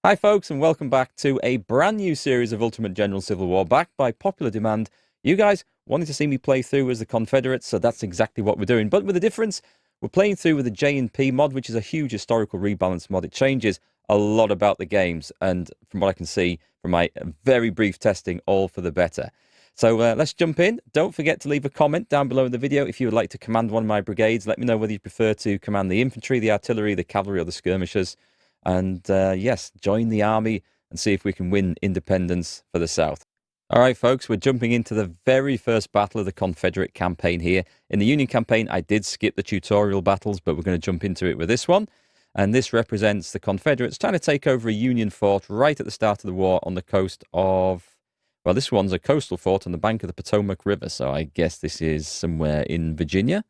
Hi folks, and welcome back to a brand new series of Ultimate General Civil War, backed by popular demand. You guys wanted to see me play through as the Confederates, so that's exactly what we're doing. But with a difference, we're playing through with the J&P mod, which is a huge historical rebalance mod. It changes a lot about the games, and from what I can see from my very brief testing, all for the better. So let's jump in. Don't forget to leave a comment down below in the video if you would like to command one of my brigades. Let me know whether you prefer to command the infantry, the artillery, the cavalry, or the skirmishers. And yes, join the army and see if we can win independence for the South. All right, folks, we're jumping into the very first battle of the Confederate campaign here. In the Union campaign, I did skip the tutorial battles, but we're going to jump into it with this one. And this represents the Confederates trying to take over a Union fort right at the start of the war on the coast of... Well, this one's a coastal fort on the bank of the Potomac River, so I guess this is somewhere in Virginia.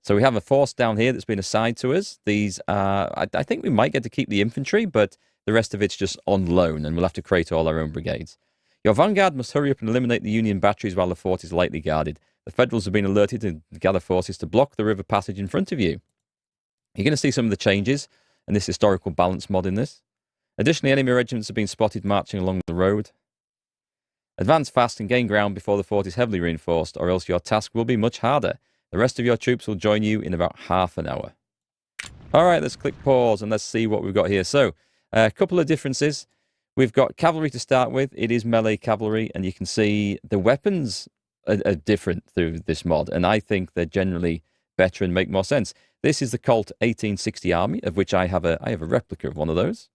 So we have a force down here that's been assigned to us. These are, I think we might get to keep the infantry, but the rest of it's just on loan, and we'll have to create all our own brigades. Your vanguard must hurry up and eliminate the Union batteries while the fort is lightly guarded. The Federals have been alerted to gather forces to block the river passage in front of you. You're going to see some of the changes and this historical balance mod in this. Additionally, enemy regiments have been spotted marching along the road. Advance fast and gain ground before the fort is heavily reinforced, or else your task will be much harder. The rest of your troops will join you in about half an hour. All right, let's click pause and let's see what we've got here. So, a couple of differences. We've got cavalry to start with. It is melee cavalry, and you can see the weapons are different through this mod, and I think they're generally better and make more sense. This is the Colt 1860 Army, of which I have a replica of one of those,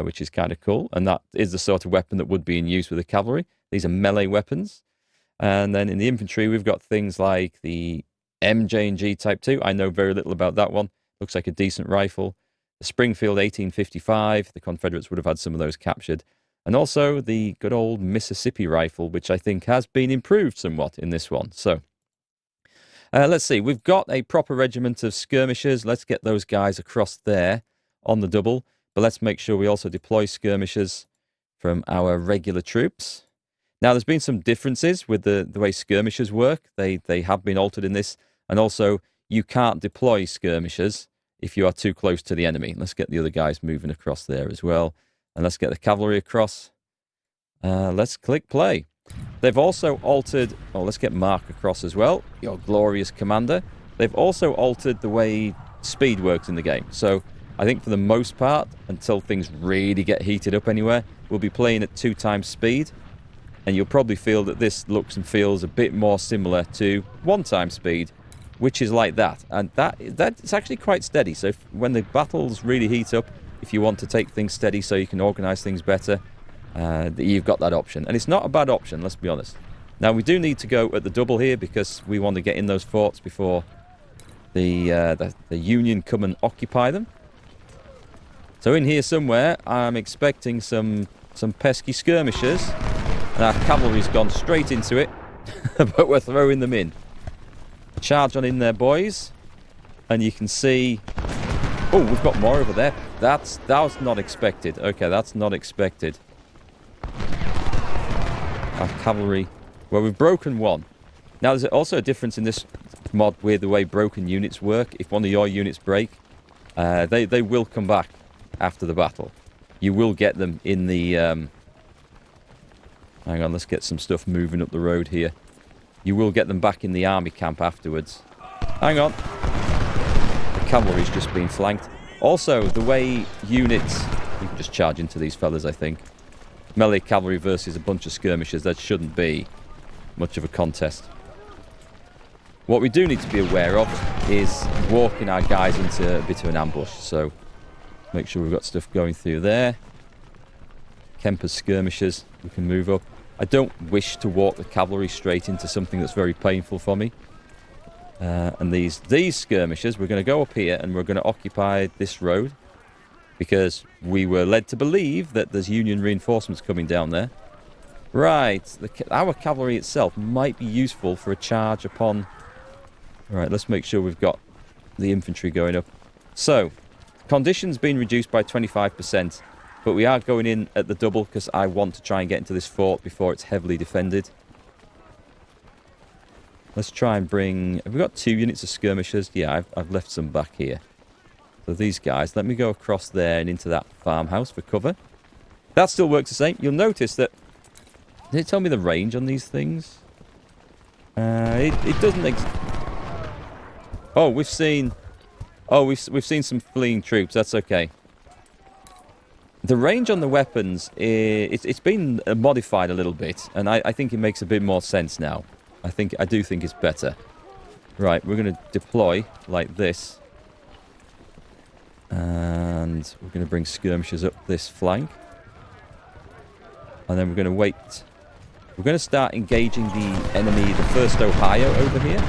which is kind of cool, and that is the sort of weapon that would be in use with the cavalry. These are melee weapons. And then in the infantry, we've got things like the MJ&G Type 2. I know very little about that one. Looks like a decent rifle. The Springfield 1855. The Confederates would have had some of those captured. And also the good old Mississippi rifle, which I think has been improved somewhat in this one. So let's see. We've got a proper regiment of skirmishers. Let's get those guys across there on the double. But let's make sure we also deploy skirmishers from our regular troops. Now, there's been some differences with the way skirmishers work. They have been altered in this. And also, you can't deploy skirmishers if you are too close to the enemy. Let's get the other guys moving across there as well. And let's get the cavalry across. Let's click play. They've also altered... Oh, let's get Mark across as well, your glorious commander. They've also altered the way speed works in the game. So, I think for the most part, until things really get heated up anywhere, we'll be playing at 2 times speed. And you'll probably feel that this looks and feels a bit more similar to 1 time speed, which is like that. And that's actually quite steady. So when the battles really heat up, if you want to take things steady so you can organise things better, you've got that option. And it's not a bad option, let's be honest. Now, we do need to go at the double here because we want to get in those forts before the Union come and occupy them. So in here somewhere, I'm expecting some pesky skirmishers. And our cavalry's gone straight into it, but we're throwing them in. Charge on in there, boys. And you can see... Oh, we've got more over there. That was not expected. Okay, that's not expected. Our cavalry... Well, we've broken one. Now, there's also a difference in this mod with the way broken units work. If one of your units break, they will come back after the battle. You will get them in the... Hang on, let's get some stuff moving up the road here. You will get them back in the army camp afterwards. Hang on. The cavalry's just been flanked. Also, the way units... You can just charge into these fellas, I think. Melee cavalry versus a bunch of skirmishers. That shouldn't be much of a contest. What we do need to be aware of is walking our guys into a bit of an ambush. So, make sure we've got stuff going through there. Kemper's skirmishers, we can move up. I don't wish to walk the cavalry straight into something that's very painful for me. And these skirmishers, we're going to go up here and we're going to occupy this road because we were led to believe that there's Union reinforcements coming down there. Right, our cavalry itself might be useful for a charge upon... Right, let's make sure we've got the infantry going up. So, conditions being reduced by 25%. But we are going in at the double because I want to try and get into this fort before it's heavily defended. Let's try and bring... Have we got 2 units of skirmishers? Yeah, I've left some back here. So these guys, let me go across there and into that farmhouse for cover. That still works the same. You'll notice that... Did it tell me the range on these things? It doesn't... Oh, we've seen... Oh, we've seen some fleeing troops. That's okay. The range on the weapons, it's been modified a little bit. And I think it makes a bit more sense now. I do think it's better. Right, we're going to deploy like this. And we're going to bring skirmishers up this flank. And then we're going to wait. We're going to start engaging the enemy, the 1st Ohio over here.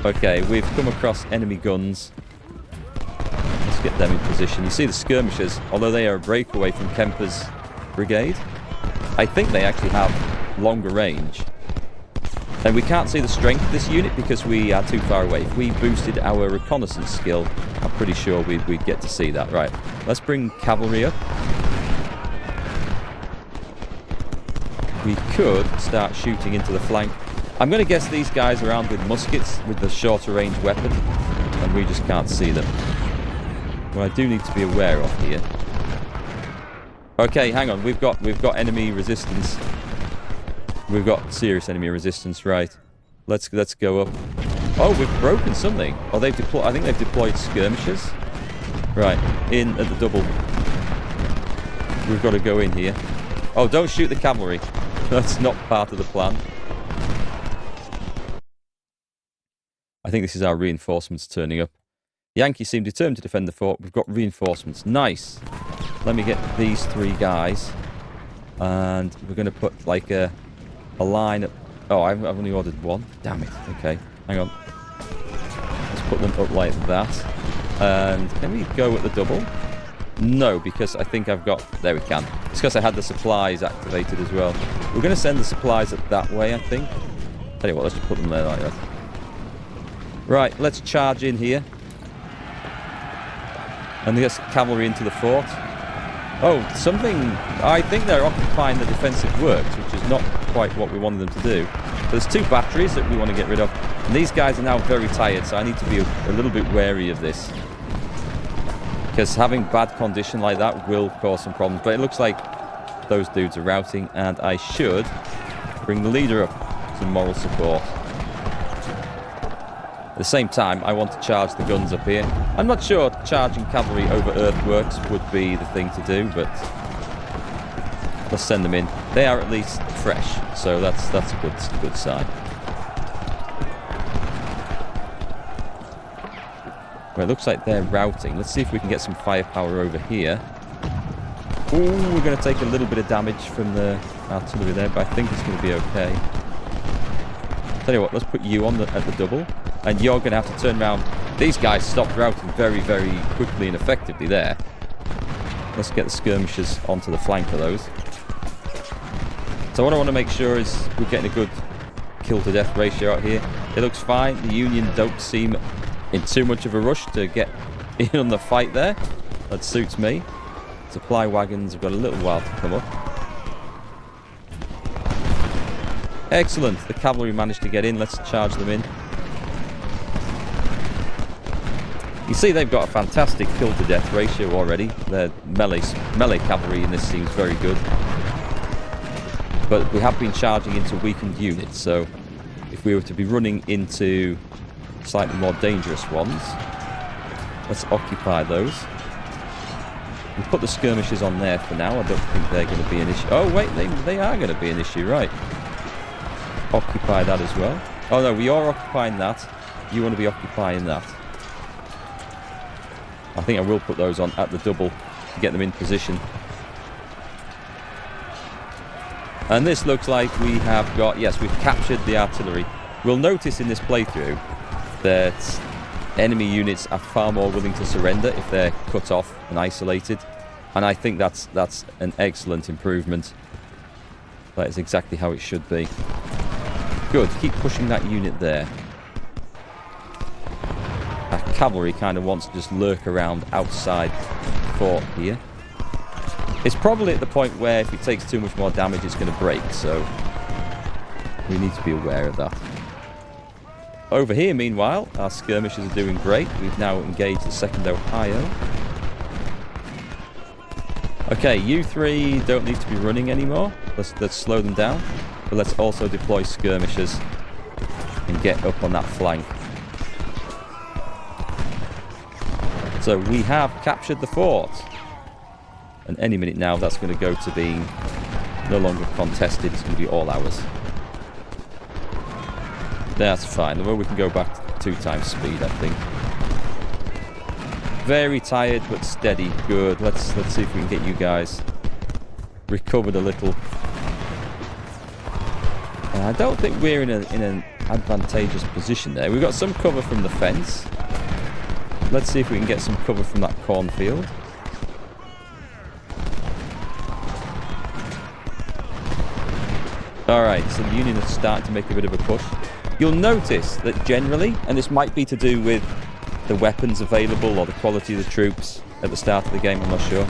Okay, we've come across enemy guns. Let's get them in position. You see the skirmishers, although they are a breakaway from Kemper's brigade, I think they actually have longer range. And we can't see the strength of this unit because we are too far away. If we boosted our reconnaissance skill, I'm pretty sure we'd get to see that. Right, let's bring cavalry up. We could start shooting into the flank. I'm going to guess these guys are armed with muskets with the shorter range weapon, and we just can't see them. What I do need to be aware of here. Okay, hang on. We've got enemy resistance. We've got serious enemy resistance, right? Let's go up. Oh, we've broken something. Oh, they've deployed. I think they've deployed skirmishers. Right, in at the double. We've got to go in here. Oh, don't shoot the cavalry. That's not part of the plan. I think this is our reinforcements turning up. The Yankees seem determined to defend the fort. We've got reinforcements. Nice. Let me get these 3 guys. And we're going to put like a line up. Oh, I've only ordered 1. Damn it. Okay, hang on. Let's put them up like that. And can we go at the double? No, because I think I've got... There we can. It's because I had the supplies activated as well. We're going to send the supplies up that way, I think. Tell you what, let's just put them there like that. Right, let's charge in here. And get cavalry into the fort. Oh, something... I think they're occupying the defensive works, which is not quite what we wanted them to do. There's 2 batteries that we want to get rid of. And these guys are now very tired, so I need to be a little bit wary of this. Because having bad condition like that will cause some problems. But it looks like those dudes are routing, and I should bring the leader up to moral support. At the same time, I want to charge the guns up here. I'm not sure charging cavalry over earthworks would be the thing to do, but let's send them in. They are at least fresh, so that's a good sign. Well, it looks like they're routing. Let's see if we can get some firepower over here. Ooh, we're going to take a little bit of damage from the artillery there, but I think it's going to be okay. Tell you what, let's put you on at the double. And you're going to have to turn around. These guys stopped routing very, very quickly and effectively there. Let's get the skirmishers onto the flank of those. So what I want to make sure is we're getting a good kill-to-death ratio out here. It looks fine. The Union don't seem in too much of a rush to get in on the fight there. That suits me. Supply wagons have got a little while to come up. Excellent. The cavalry managed to get in. Let's charge them in. You see they've got a fantastic kill-to-death ratio already. Their melee cavalry in this seems very good. But we have been charging into weakened units, so if we were to be running into slightly more dangerous ones, let's occupy those. We'll put the skirmishers on there for now. I don't think they're going to be an issue. Oh, wait, they are going to be an issue, right. Occupy that as well. Oh, no, we are occupying that. You want to be occupying that. I think I will put those on at the double to get them in position. And this looks like we have got... Yes, we've captured the artillery. We'll notice in this playthrough that enemy units are far more willing to surrender if they're cut off and isolated. And I think that's an excellent improvement. That is exactly how it should be. Good. Keep pushing that unit there. Our cavalry kind of wants to just lurk around outside the fort here. It's probably at the point where if it takes too much more damage, it's going to break. So we need to be aware of that. Over here, meanwhile, our skirmishers are doing great. We've now engaged the 2nd Ohio. Okay, you three don't need to be running anymore. Let's slow them down. But let's also deploy skirmishers and get up on that flank. So we have captured the fort. And any minute now, that's going to go to being no longer contested. It's going to be all ours. That's fine. Well, we can go back to 2 times speed, I think. Very tired, but steady. Good. Let's see if we can get you guys recovered a little. I don't think we're in an advantageous position there. We've got some cover from the fence. Let's see if we can get some cover from that cornfield. Alright, so the Union is starting to make a bit of a push. You'll notice that generally, and this might be to do with the weapons available or the quality of the troops at the start of the game, I'm not sure,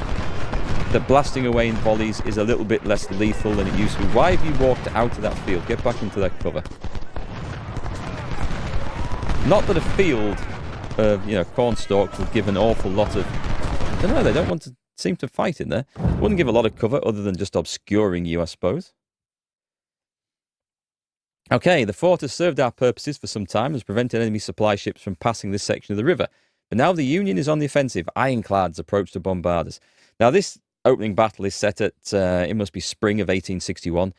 that blasting away in volleys is a little bit less lethal than it used to be. Why have you walked out of that field? Get back into that cover. Not that a field of, corn stalks would give an awful lot of... I don't know, they don't want to seem to fight in there. Wouldn't give a lot of cover other than just obscuring you, I suppose. Okay, the fort has served our purposes for some time, has prevented enemy supply ships from passing this section of the river. But now the Union is on the offensive. Ironclads approach to bombard us. Now, this opening battle is set at, it must be spring of 1861.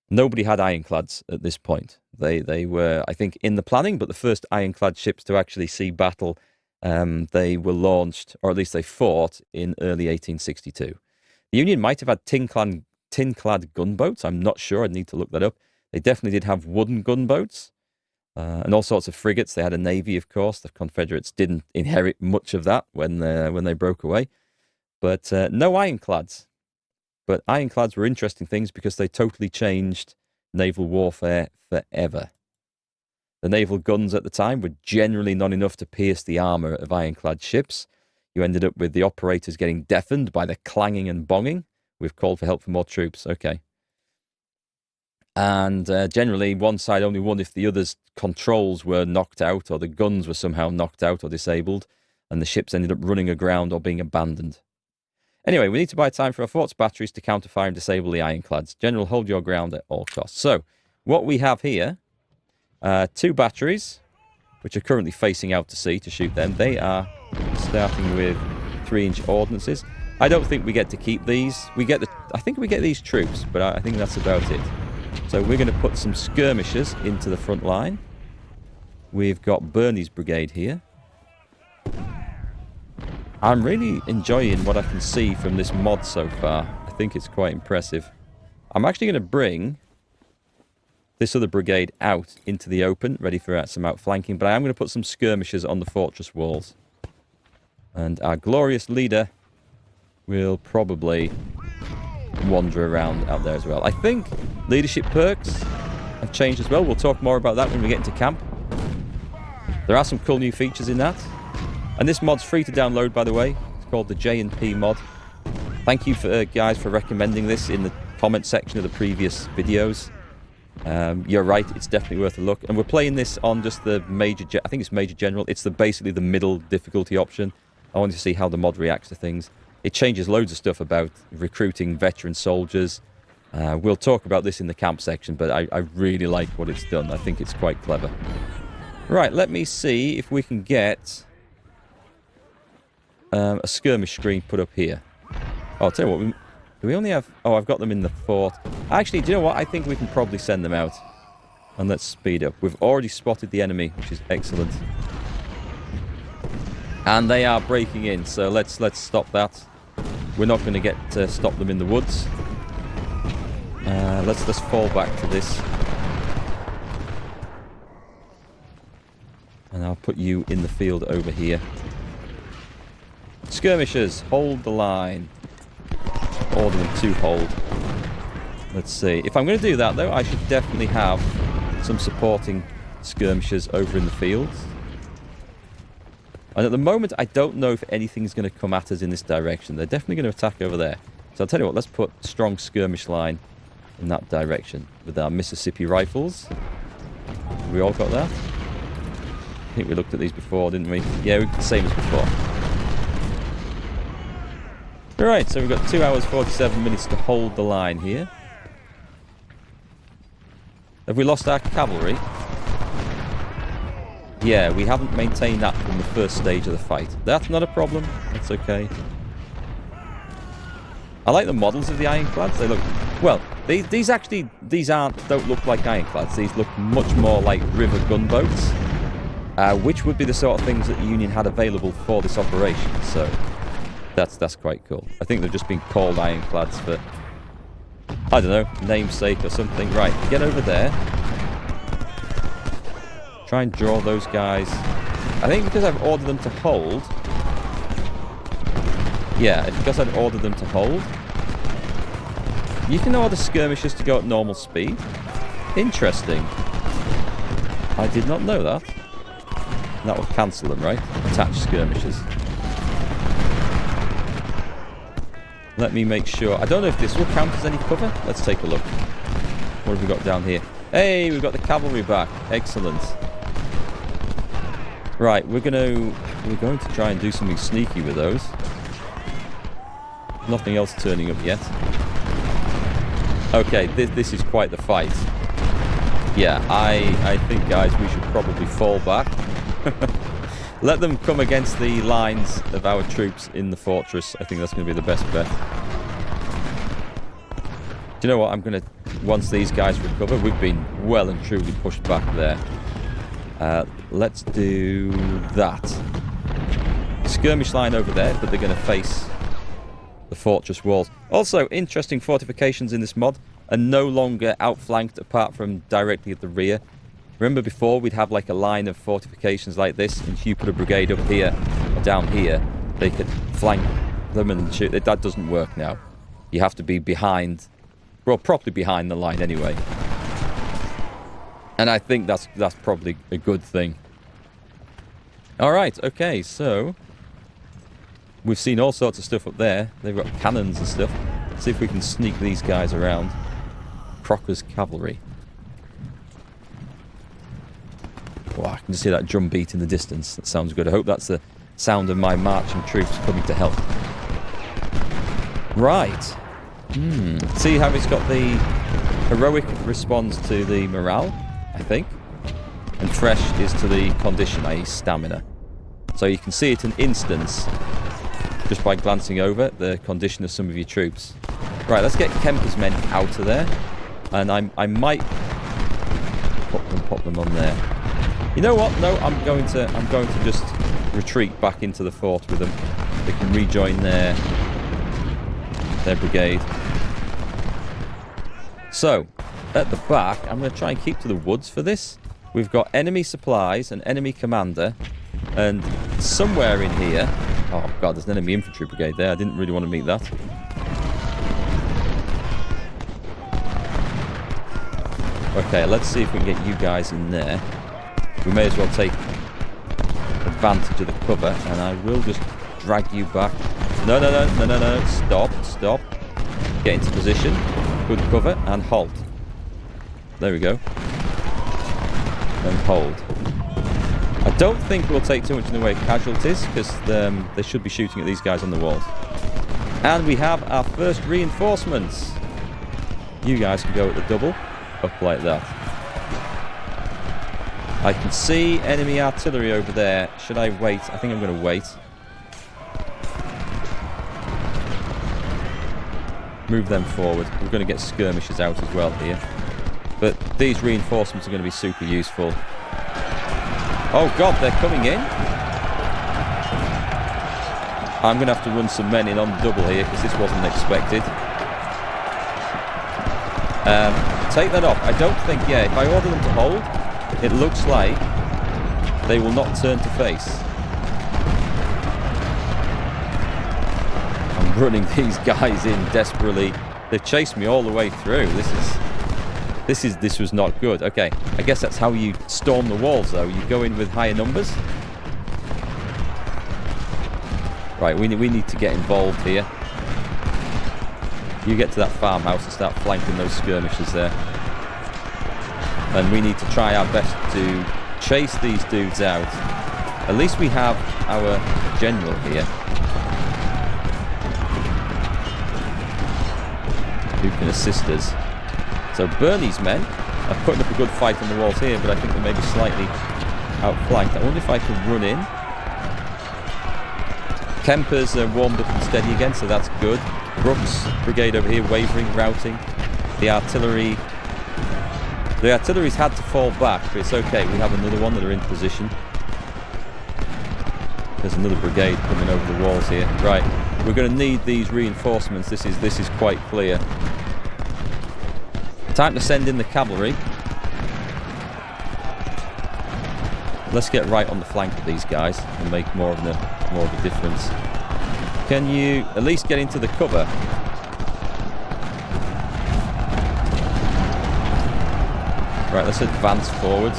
Nobody had ironclads at this point. They were, I think, in the planning, but the first ironclad ships to actually see battle, they were launched, or at least they fought, in early 1862. The Union might have had tin-clad gunboats. I'm not sure. I'd need to look that up. They definitely did have wooden gunboats and all sorts of frigates. They had a navy, of course. The Confederates didn't inherit much of that when they broke away. But no ironclads. But ironclads were interesting things because they totally changed naval warfare forever. The naval guns at the time were generally not enough to pierce the armour of ironclad ships. You ended up with the operators getting deafened by the clanging and bonging. We've called for help for more troops. Okay. And generally, one side only won if the other's controls were knocked out or the guns were somehow knocked out or disabled, and the ships ended up running aground or being abandoned. Anyway, we need to buy time for our fort's batteries to counterfire and disable the ironclads. General, hold your ground at all costs. So, what we have here, 2 batteries, which are currently facing out to sea to shoot them. They are starting with 3-inch ordnances. I don't think we get to keep these. I think we get these troops, but I think that's about it. So we're going to put some skirmishers into the front line. We've got Birney's brigade here. I'm really enjoying what I can see from this mod so far. I think it's quite impressive. I'm actually going to bring this other brigade out into the open, ready for some outflanking, but I am going to put some skirmishers on the fortress walls. And our glorious leader will probably wander around out there as well. I think leadership perks have changed as well. We'll talk more about that when we get into camp. There are some cool new features in that. And this mod's free to download, by the way. It's called the J&P Mod. Thank you, guys, for recommending this in the comment section of the previous videos. You're right, it's definitely worth a look. And we're playing this on just the major... I think it's Major General. It's basically the middle difficulty option. I want to see how the mod reacts to things. It changes loads of stuff about recruiting veteran soldiers. We'll talk about this in the camp section, but I really like what it's done. I think it's quite clever. Right, let me see if we can get a skirmish screen put up here. Oh, I'll tell you what, do we only have... Oh, I've got them in the fort. Actually, do you know what? I think we can probably send them out. And let's speed up. We've already spotted the enemy, which is excellent. And they are breaking in, so let's stop that. We're not going to get to stop them in the woods. Let's fall back to this. And I'll put you in the field over here. Skirmishers, hold the line. Order them to hold. Let's see. If I'm going to do that, though, I should definitely have some supporting skirmishers over in the fields. And at the moment, I don't know if anything's going to come at us in this direction. They're definitely going to attack over there. So I'll tell you what, let's put strong skirmish line in that direction with our Mississippi rifles. We all got that? think we looked at these before, didn't we? Yeah, same as before. Alright, so we've got 2 hours 47 minutes to hold the line here. Have we lost our cavalry? Yeah, we haven't maintained that from the first stage of the fight. That's not a problem. That's okay. I like the models of the ironclads. They look... Well, these don't look like ironclads. These look much more like river gunboats. Which would be the sort of things that the Union had available for this operation. So, that's quite cool. I think they've just been called ironclads for... I don't know, namesake or something. Right, get over there. Try and draw those guys. I think because I've ordered them to hold. Yeah, because I've ordered them to hold. You can order skirmishers to go at normal speed. Interesting. I did not know that. That will cancel them, right? Attach skirmishers. Let me make sure. I don't know if this will count as any cover. Let's take a look. What have we got down here? Hey, we've got the cavalry back. Excellent. Right, we're going to try and do something sneaky with those. Nothing else turning up yet. Okay, this is quite the fight. Yeah, I think, guys, we should probably fall back. Let them come against the lines of our troops in the fortress. I think that's going to be the best bet. Do you know what? I'm going to... Once these guys recover, we've been well and truly pushed back there. Let's do that. Skirmish line over there, but they're going to face the fortress walls. Also, interesting fortifications in this mod are no longer outflanked apart from directly at the rear. Remember before we'd have like a line of fortifications like this, and if you put a brigade up here or down here, they could flank them and shoot. That doesn't work now. You have to be behind, well, properly behind the line anyway. And I think that's probably a good thing. Alright, okay, so we've seen all sorts of stuff up there. They've got cannons and stuff. Let's see if we can sneak these guys around. Crocker's cavalry. Wow, I can just hear that drum beat in the distance. That sounds good. I hope that's the sound of my marching troops coming to help. Right. See how it's got the heroic response to the morale, I think. And fresh is to the condition, i.e. stamina. So you can see it in instance just by glancing over the condition of some of your troops. Right, let's get Kemper's men out of there. And I might pop them on there. You know what? No, I'm going to just retreat back into the fort with them. They can rejoin their brigade. So, at the back, I'm going to try and keep to the woods for this. We've got enemy supplies, an enemy commander, and somewhere in here... Oh, God, there's an enemy infantry brigade there. I didn't really want to meet that. Okay, let's see if we can get you guys in there. We may as well take advantage of the cover, and I will just drag you back. No. Stop. Get into position. Good cover, and halt. There we go. And hold. I don't think we'll take too much in the way of casualties, because they should be shooting at these guys on the walls. And we have our first reinforcements. You guys can go at the double, up like that. I can see enemy artillery over there. Should I wait? I think I'm going to wait. Move them forward. We're going to get skirmishers out as well here. But these reinforcements are going to be super useful. Oh God, they're coming in. I'm going to have to run some men in on double here because this wasn't expected. Take that off. I don't think, yeah, if I order them to hold, it looks like they will not turn to face. I'm running these guys in desperately. They've chased me all the way through. This was not good. Okay, I guess that's how you storm the walls, though. You go in with higher numbers. Right, we need to get involved here. You get to that farmhouse and start flanking those skirmishers there. And we need to try our best to chase these dudes out. At least we have our general here, who can assist us. So Bernie's men are putting up a good fight on the walls here, but I think they may be slightly outflanked. I wonder if I can run in. Kemper's warmed up and steady again, so that's good. Brooks' brigade over here, wavering, routing. The artillery's had to fall back, but it's okay. We have another one that are in position. There's another brigade coming over the walls here. Right, we're going to need these reinforcements. This is quite clear. Time to send in the cavalry. Let's get right on the flank of these guys and make more of a difference. Can you at least get into the cover? Right, let's advance forwards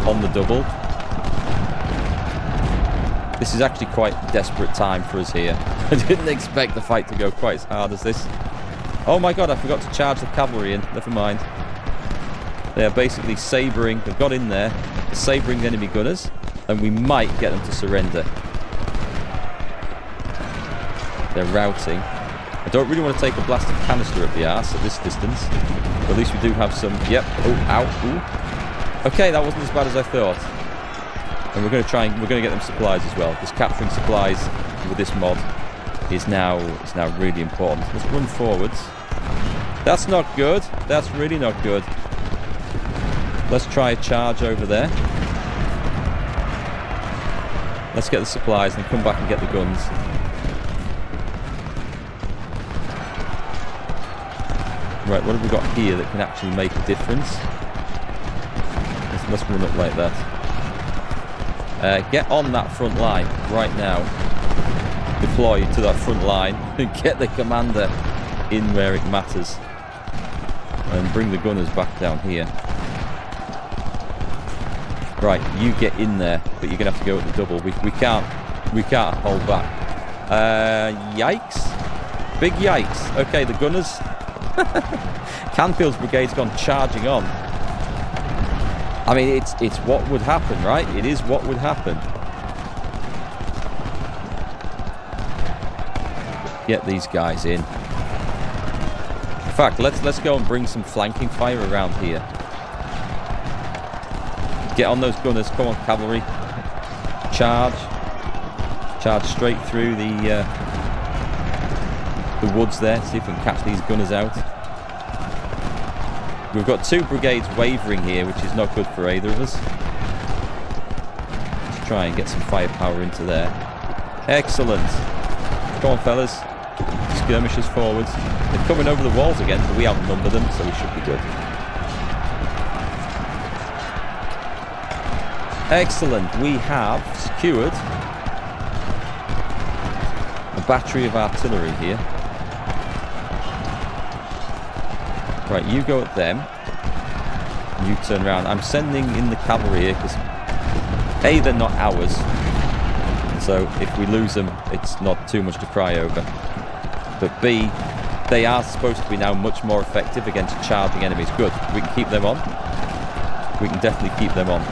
on the double. This is actually quite a desperate time for us here. I didn't expect the fight to go quite as hard as this. Oh my god, I forgot to charge the cavalry in. Never mind. They are basically sabering. They've got in there, sabering the enemy gunners, and we might get them to surrender. They're routing. I don't really want to take a blasted canister up the arse at this distance, but at least we do have some. Yep. Oh, ow. Ooh. Okay, that wasn't as bad as I thought. And we're going to get them supplies as well, because capturing supplies with this mod is now really important. Let's run forwards. That's not good. That's really not good. Let's try a charge over there. Let's get the supplies and come back and get the guns. Right, what have we got here that can actually make a difference? Let's run up like that. Get on that front line right now. Deploy to that front line and get the commander in where it matters. And bring the gunners back down here. Right, you get in there, but you're going to have to go at the double. We can't hold back. Yikes. Big yikes. Okay, the gunners. Canfield's brigade's gone charging on. I mean, it's what would happen, right? It is what would happen. Get these guys in. In fact, let's go and bring some flanking fire around here. Get on those gunners. Come on, cavalry. Charge. Charge straight through the woods there. See if we can catch these gunners out. We've got two brigades wavering here, which is not good for either of us. Let's try and get some firepower into there. Excellent. Come on, fellas. Skirmishers forwards. They're coming over the walls again, but we outnumber them, so we should be good. Excellent. We have secured a battery of artillery here. Right, you go at them. You turn around. I'm sending in the cavalry here because A, they're not ours. So if we lose them, it's not too much to cry over. But B, they are supposed to be now much more effective against charging enemies. Good. We can keep them on. We can definitely keep them on.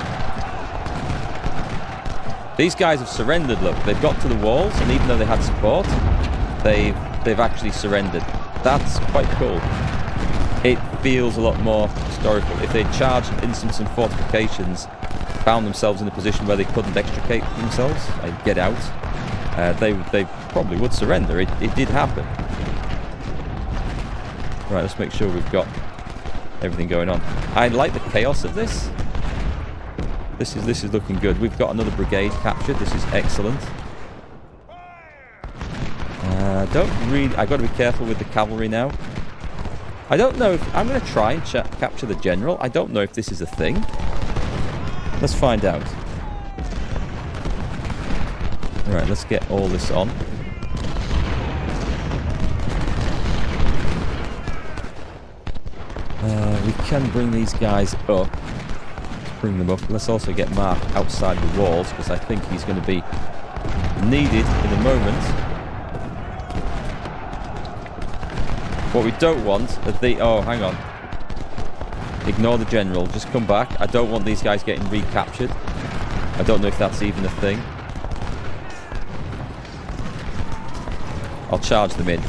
These guys have surrendered, look. They've got to the walls, and even though they had support, they've actually surrendered. That's quite cool. It feels a lot more historical. If they charged instance and fortifications, found themselves in a position where they couldn't extricate themselves and get out, they probably would surrender. It did happen. Right, let's make sure we've got everything going on. I like the chaos of this. This is looking good. We've got another brigade captured. This is excellent. I've got to be careful with the cavalry now. I don't know if I'm going to try and capture the general. I don't know if this is a thing. Let's find out. Right, let's get all this on. We can bring these guys up. Let's bring them up. Let's also get Mark outside the walls because I think he's going to be needed in a moment. What we don't want are the... Oh, hang on. Ignore the general. Just come back. I don't want these guys getting recaptured. I don't know if that's even a thing. I'll charge them in.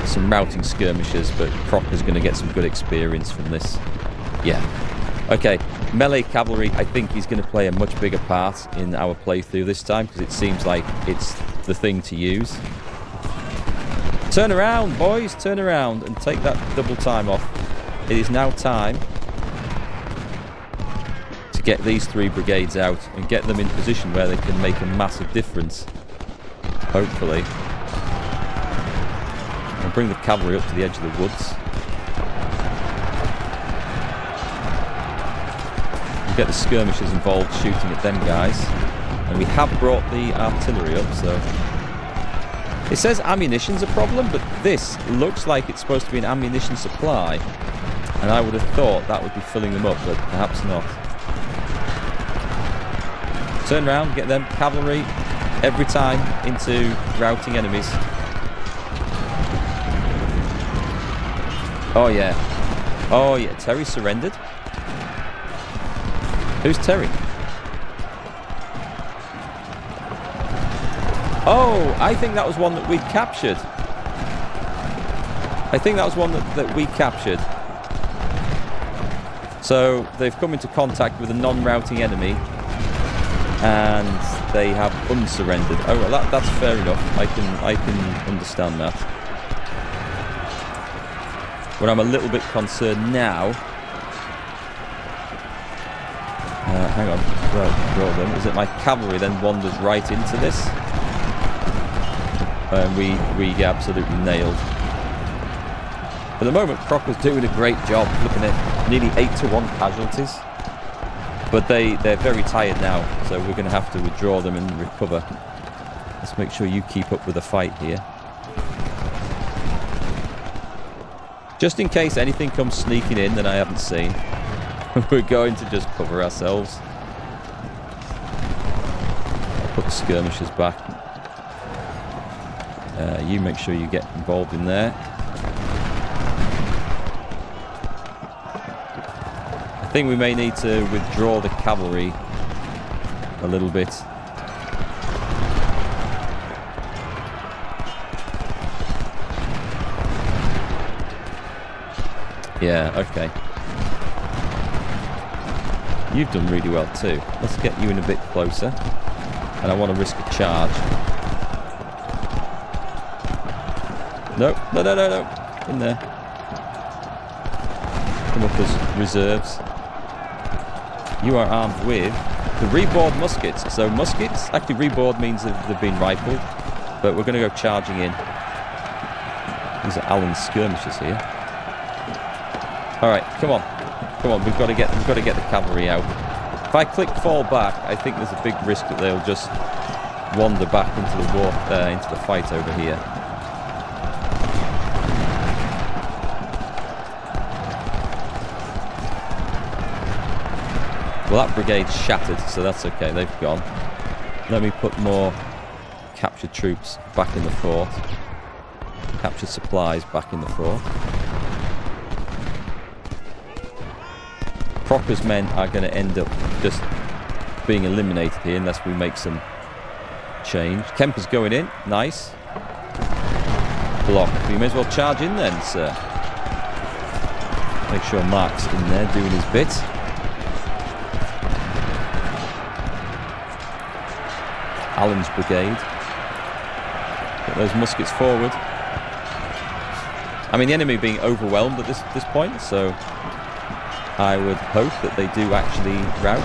Some routing skirmishers, but Proctor's going to get some good experience from this. Yeah. Okay, melee cavalry, I think he's going to play a much bigger part in our playthrough this time, because it seems like it's the thing to use. Turn around, boys, turn around and take that double time off. It is now time to get these 3 brigades out and get them in position where they can make a massive difference. Hopefully. I'll bring the cavalry up to the edge of the woods. Get the skirmishers involved shooting at them guys, and we have brought the artillery up. So it says ammunition's a problem, but this looks like it's supposed to be an ammunition supply, and I would have thought that would be filling them up, but perhaps not. Turn around, get them cavalry every time into routing enemies. Oh yeah, Terry surrendered. Who's Terry? Oh, I think that was one that we captured. that we captured. So they've come into contact with a non-routing enemy, and they have unsurrendered. Oh, well, that's fair enough. I can understand that. What I'm a little bit concerned now. Hang on, draw them. Is it my cavalry then wanders right into this? And we get absolutely nailed. At the moment, Crocker's doing a great job, looking at nearly 8-to-1 casualties. But they're very tired now, so we're going to have to withdraw them and recover. Let's make sure you keep up with the fight here. Just in case anything comes sneaking in that I haven't seen. We're going to just cover ourselves. I'll put the skirmishers back. You make sure you get involved in there. I think we may need to withdraw the cavalry a little bit. Yeah, okay. You've done really well too. Let's get you in a bit closer. And I want to risk a charge. No. In there. Come up as reserves. You are armed with the reboard muskets. So muskets, actually reboard means that they've been rifled. But we're going to go charging in. These are Alan's skirmishers here. Alright, come on. Come on, we've got to get the cavalry out. If I click fall back, I think there's a big risk that they'll just wander back into the war, into the fight over here. Well, that brigade's shattered, so that's okay. They've gone. Let me put more captured troops back in the fort. Captured supplies back in the fort. Proctor's men are going to end up just being eliminated here unless we make some change. Kemper's going in. Nice. Block. You may as well charge in then, sir. Make sure Mark's in there doing his bit. Alan's brigade. Get those muskets forward. I mean, the enemy being overwhelmed at this point, so I would hope that they do actually rout.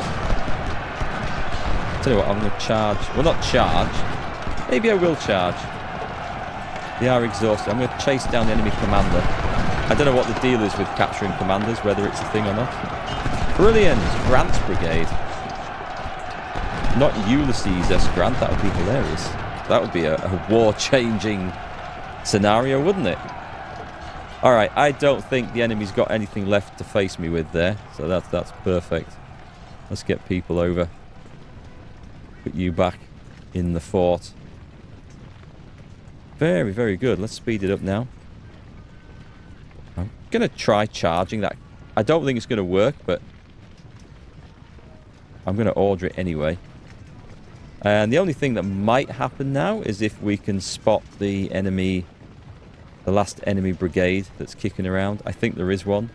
Tell you what, I'm going to charge. Well, not charge. Maybe I will charge. They are exhausted. I'm going to chase down the enemy commander. I don't know what the deal is with capturing commanders, whether it's a thing or not. Brilliant! Grant's brigade. Not Ulysses S. Grant. That would be hilarious. That would be a war-changing scenario, wouldn't it? Alright, I don't think the enemy's got anything left to face me with there. So that's perfect. Let's get people over. Put you back in the fort. Very, very good. Let's speed it up now. I'm going to try charging that I don't think it's going to work, but I'm going to order it anyway. And the only thing that might happen now is if we can spot the enemy, the last enemy brigade that's kicking around. I think there is one.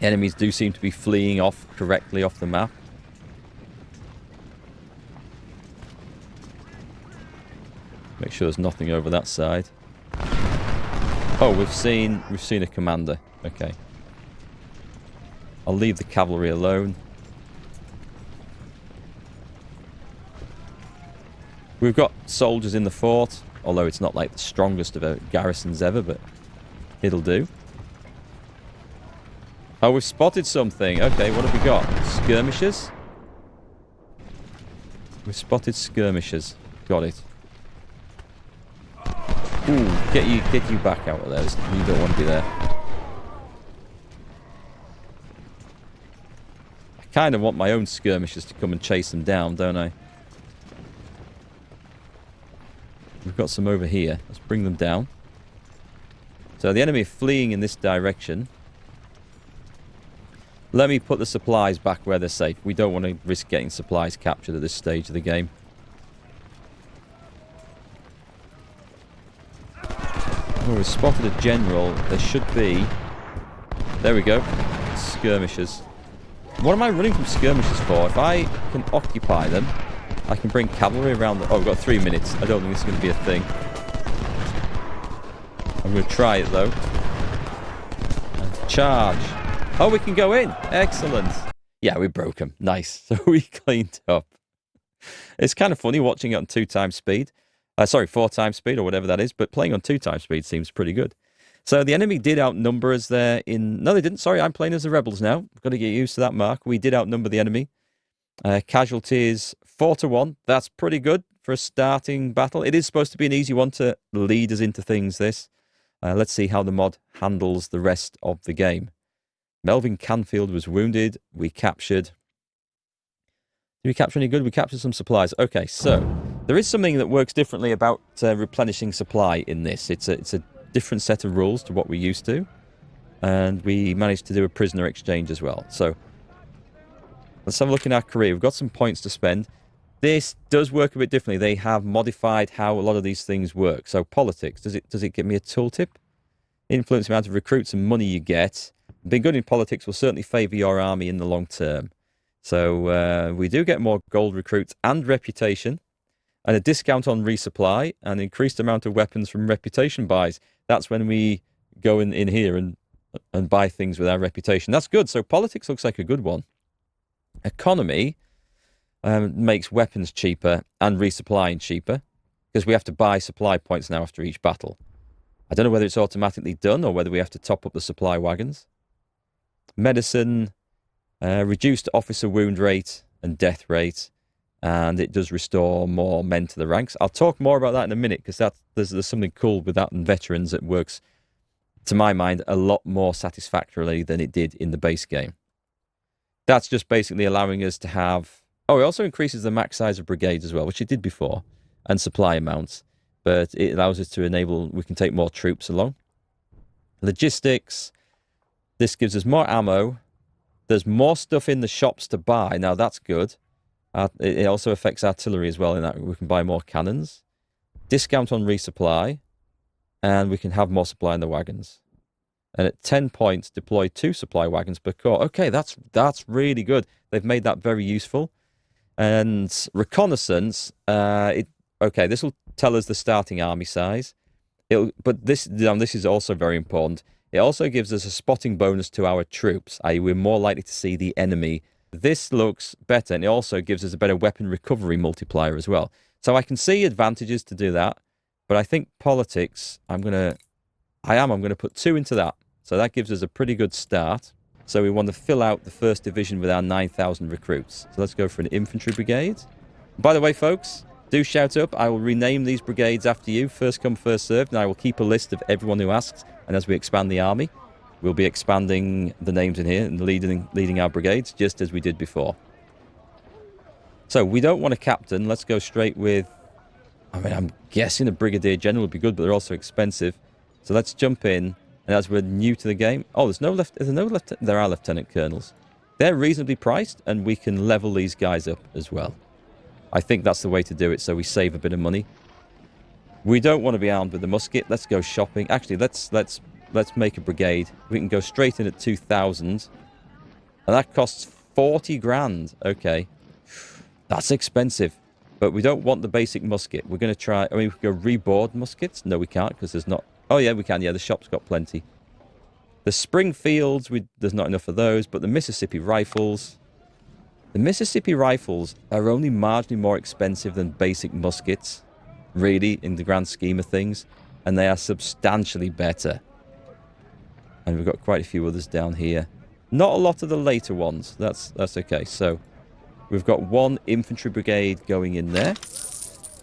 Enemies do seem to be fleeing off correctly off the map. Make sure there's nothing over that side. Oh, we've seen a commander. Okay. I'll leave the cavalry alone. We've got soldiers in the fort, although it's not like the strongest of garrisons ever, but it'll do. Oh, we've spotted something. Okay, what have we got? Skirmishers? We've spotted skirmishers. Got it. Ooh, get you back out of there. You don't want to be there. I kind of want my own skirmishers to come and chase them down, don't I? We've got some over here. Let's bring them down. So the enemy are fleeing in this direction. Let me put the supplies back where they're safe. We don't want to risk getting supplies captured at this stage of the game. Oh, we've spotted a general. There should be... There we go. Skirmishers. What am I running from skirmishers for? If I can occupy them, I can bring cavalry around the... Oh, we've got 3 minutes. I don't think this is going to be a thing. I'm going to try it, though. And charge. Oh, we can go in. Excellent. Yeah, we broke them. Nice. So we cleaned up. It's kind of funny watching it on 2 times speed. Sorry, 4 times speed or whatever that is. But playing on 2 times speed seems pretty good. So the enemy did outnumber us there in... No, they didn't. Sorry, I'm playing as the rebels now. I've got to get used to that, Mark. We did outnumber the enemy. Casualties 4-1. That's pretty good for a starting battle. It is supposed to be an easy one to lead us into things, this. Let's see how the mod handles the rest of the game. Melvin Canfield was wounded. We captured... Did we capture any good? We captured some supplies. Okay, so there is something that works differently about replenishing supply in this. It's a different set of rules to what we're used to. And we managed to do a prisoner exchange as well. So let's have a look in our career. We've got some points to spend. This does work a bit differently. They have modified how a lot of these things work. So politics, does it give me a tooltip? Influence the amount of recruits and money you get. Being good in politics will certainly favour your army in the long term. So we do get more gold recruits and reputation, and a discount on resupply, and increased amount of weapons from reputation buys. That's when we go in here and buy things with our reputation. That's good. So politics looks like a good one. Economy makes weapons cheaper and resupplying cheaper, because we have to buy supply points now after each battle. I don't know whether it's automatically done or whether we have to top up the supply wagons. Medicine, reduced officer wound rate and death rate, and it does restore more men to the ranks. I'll talk more about that in a minute, because there's something cool with that in veterans that works, to my mind, a lot more satisfactorily than it did in the base game. That's just basically allowing us to have... Oh, it also increases the max size of brigades as well, which it did before, and supply amounts, but it allows us to enable... We can take more troops along. Logistics... This gives us more ammo. There's more stuff in the shops to buy. Now, that's good. It also affects artillery as well, in that we can buy more cannons. Discount on resupply. And we can have more supply in the wagons. And at 10 points, deploy 2 supply wagons per corps. Okay, that's really good. They've made that very useful. And reconnaissance. Okay, this will tell us the starting army size. But this is also very important. It also gives us a spotting bonus to our troops, i.e. we're more likely to see the enemy. This looks better, and it also gives us a better weapon recovery multiplier as well. So I can see advantages to do that, but I think politics, I'm going to put 2 into that. So that gives us a pretty good start. So we want to fill out the 1st division with our 9,000 recruits. So let's go for an infantry brigade. By the way, folks, do shout up. I will rename these brigades after you. First come, first served, and I will keep a list of everyone who asks. And as we expand the army, we'll be expanding the names in here and leading our brigades, just as we did before. So we don't want a captain. Let's go straight with... I mean, I'm guessing a brigadier general would be good, but they're also expensive. So let's jump in. And And as we're new to the game... Oh, there's no left... There are lieutenant colonels. They're reasonably priced, and we can level these guys up as well. I think that's the way to do it, so we save a bit of money. We don't want to be armed with a musket. Let's go shopping. Actually, let's make a brigade. We can go straight in at 2,000. And that costs 40 grand. Okay. That's expensive. But we don't want the basic musket. We're going to try... I mean, we can go reboard muskets. No, we can't, because there's not... Oh, yeah, we can. Yeah, the shop's got plenty. The Springfields, there's not enough of those. But the Mississippi rifles... The Mississippi rifles are only marginally more expensive than basic muskets, really, in the grand scheme of things. And they are substantially better. And we've got quite a few others down here. Not a lot of the later ones. That's okay. So, we've got one infantry brigade going in there.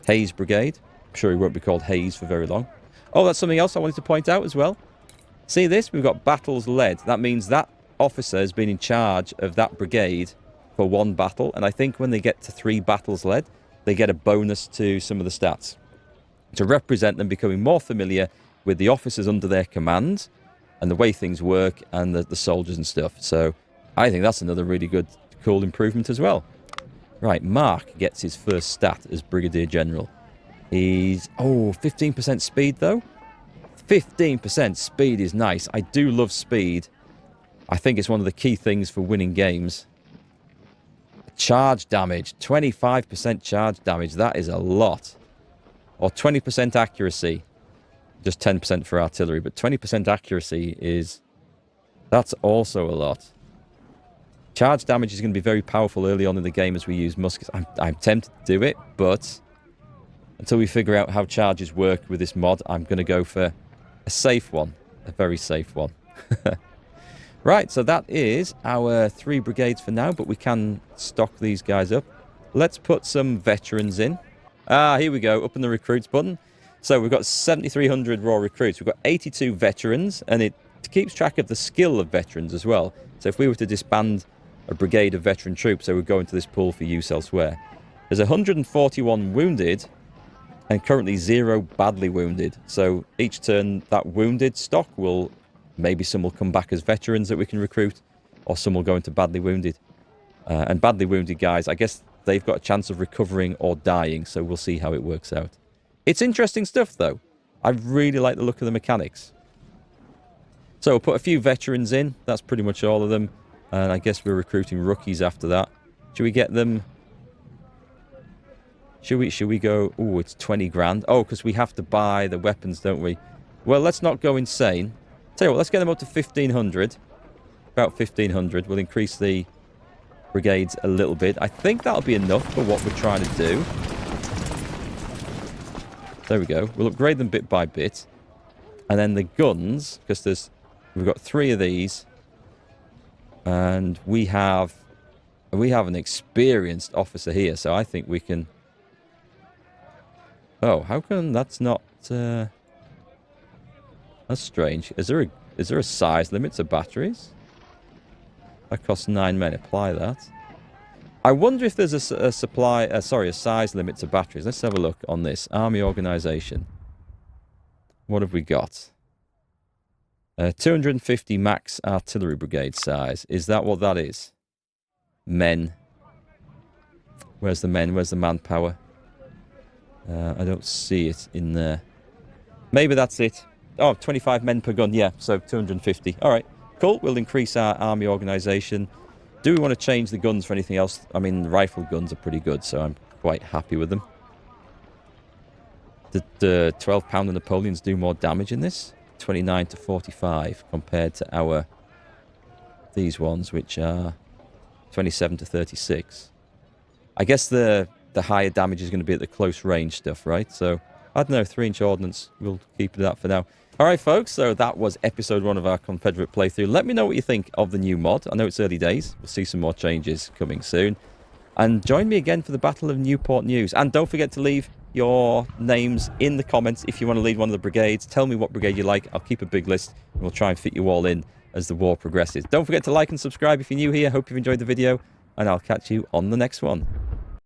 Hayes Brigade. I'm sure he won't be called Hayes for very long. Oh, that's something else I wanted to point out as well. See this? We've got battles led. That means that officer has been in charge of that brigade for one battle, and I think when they get to 3 battles led, they get a bonus to some of the stats to represent them becoming more familiar with the officers under their command and the way things work and the soldiers and stuff. So I think that's another really good, cool improvement as well. Right, Mark gets his first stat as Brigadier General. He's, 15% speed though. 15% speed is nice. I do love speed. I think it's one of the key things for winning games. Charge damage, 25% charge damage, that is a lot. Or 20% accuracy, just 10% for artillery, but 20% accuracy is, that's also a lot. Charge damage is going to be very powerful early on in the game as we use muskets. I'm tempted to do it, but until we figure out how charges work with this mod, I'm going to go for a safe one, a very safe one. Right, so that is our 3 brigades for now, but we can stock these guys up. Let's put some veterans in. Here we go, up in the recruits button. So we've got 7,300 raw recruits. We've got 82 veterans, and it keeps track of the skill of veterans as well. So if we were to disband a brigade of veteran troops, they would go into this pool for use elsewhere. There's 141 wounded, and currently 0 badly wounded. So each turn, that wounded stock will... Maybe some will come back as veterans that we can recruit, or some will go into badly wounded. And badly wounded guys, I guess they've got a chance of recovering or dying, so we'll see how it works out. It's interesting stuff, though. I really like the look of the mechanics. So we'll put a few veterans in. That's pretty much all of them. And I guess we're recruiting rookies after that. Should we get them... Should we go... Oh, it's 20 grand. Oh, because we have to buy the weapons, don't we? Well, let's not go insane. Tell you what, let's get them up to 1,500. About 1,500. We'll increase the brigades a little bit. I think that'll be enough for what we're trying to do. There we go. We'll upgrade them bit by bit. And then the guns, because we've got 3 of these. And we have an experienced officer here, so I think we can... Oh, how come that's not... That's strange. Is there a size limit to batteries? That costs 9 men. Apply that. I wonder if there's a size limit to batteries. Let's have a look on this. Army organization. What have we got? 250 max artillery brigade size. Is that what that is? Men. Where's the men? Where's the manpower? I don't see it in there. Maybe that's it. Oh, 25 men per gun. Yeah, so 250. All right, cool. We'll increase our army organization. Do we want to change the guns for anything else? I mean, the rifle guns are pretty good, so I'm quite happy with them. Did the 12-pounder Napoleons do more damage in this? 29 to 45 compared to these ones, which are 27 to 36. I guess the higher damage is going to be at the close range stuff, right? So, I don't know, 3-inch ordnance. We'll keep it at that for now. Alright folks, so that was episode 1 of our Confederate playthrough. Let me know what you think of the new mod. I know it's early days. We'll see some more changes coming soon. And join me again for the Battle of Newport News. And don't forget to leave your names in the comments if you want to lead one of the brigades. Tell me what brigade you like. I'll keep a big list and we'll try and fit you all in as the war progresses. Don't forget to like and subscribe if you're new here. Hope you've enjoyed the video and I'll catch you on the next one.